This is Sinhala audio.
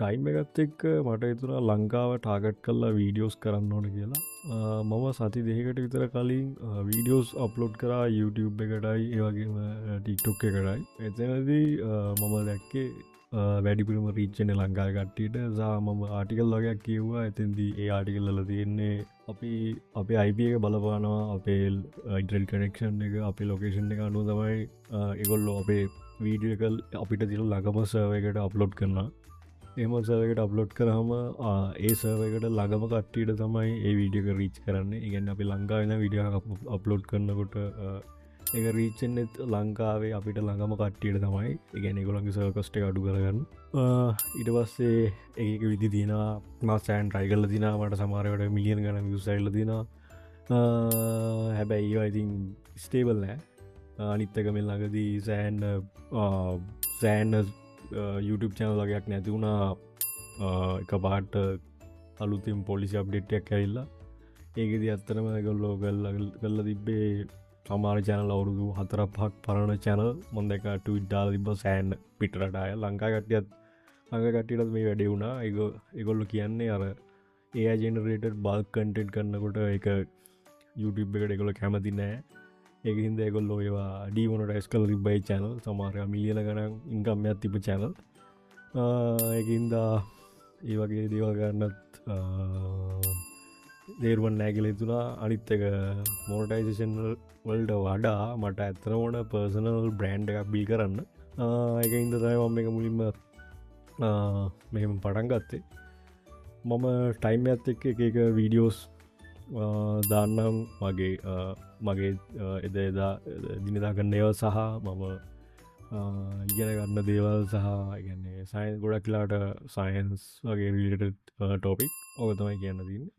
ටයිම් එකත් එක්ක මට හිතුණා ලංකාව ටාගට් කරලා වීඩියෝස් කරන්න ඕන කියලා. මම සති දෙකකට විතර කලින් වීඩියෝස් අප්ලෝඩ් කරා YouTube එකටයි ඒවගේම ටික්ටොක් එකටයි. එතනදී මම දැක්කේ වැඩිපුරම රීච්චන ලංකාය කට්ටියට සහ මම ආටිකල් වගේක් කියව්වා. එතින්දී ඒ ආටිකල්ල තියෙන්නේ අපි අපේ අයිප එක බලපානවා අපේ ඉන්ටරල් කනෙක්ෂන් එක අපි ලොකේෂන් එක අනුව තමයි එගොල්ලෝ අපේ වීඩියකල් අපිට තිල ළඟම සර්වයකට අප්ලෝඩ් කරනවා. එම සර්වකට අප්ලෝඩ් කරහම ඒ සර්වකට ළඟම කට්ටියට තමයි ඒ වීඩියක රීච් කරන්න. ඉගන්න අපි ලංකාවෙන විඩිය අප්ලෝඩ් කරනකොට එක රීච්චෙන්නෙත් ලංකාවේ අපිට ළඟම කට්ටියට තමයි ඉගැන ගොළන්ගේ සර්කස්ට අඩු කරගන්න. ඊට පස්සේ ඒක විදි තින මස්ෑන් ට්‍රයිකල්ල දිනමට සමාරයට මිලියන් ගන විසයිල්ල දින. හැබැයි ඒවා ඉතින් ස්ටේබල් නෑ. අනිත්තක මෙල් ළඟදී සෑන් YouTube චැනල් වගේයක් නැතිවුණා එක පාට අලුතින් පොලිසි අප්ඩේට්යක් ඇල්ලා ඒකෙද අත්තරම ගොල්ලෝ කල්ල තිබ්බේ සමාර චැනල් අවුරුදු 4-5 පරණ චැනල් මොන්දකට විඩ්ඩාල තිබ සෑන් පිටරටය ලංකා කට්ටියත් අඟ කට්ටියටත් මේ වැඩේ වුණා ඒගොල්ලු කියන්නේ අර ඒ ජෙනරේට බල් කන්ටෙන්ට් කරන්නකොට එක YouTube එකට එකොල කැමති නෑ ඒහින්ද එකොල්ලෝ ඒවා ඩීමොනට ඇස්කල් තිබයි චැනල් සමාරය මිලියන ගනන් ඉංකම්මයක් තිබ චැනල් ඒහින්දා ඒ වගේ දේවල් ගන්නත් දේරුවන් නෑගල තුනා අනිත්තක මෝටයිසේෂන් වල්ඩ වඩා මට ඇත්තන ඕන පර්සනල් බ්‍රන්ඩ් එකක් බිල් කරන්න එකහින්ද තයවම් එක මුලින්ම මෙම පටන් ගත්තේ මම ටයිම් ඇත් එක් එක වීඩියෝස් දාන්නම් මගේ එද එදා දිනදා කරන්නේව සහ මම ඉගෙන ගන්න දේවල් සහ ගන්නේ සයින් ගොඩක්ලාට සයින්ස් වගේ රිලට ටෝපික් ඕක තමයි කියන්න තින්නේ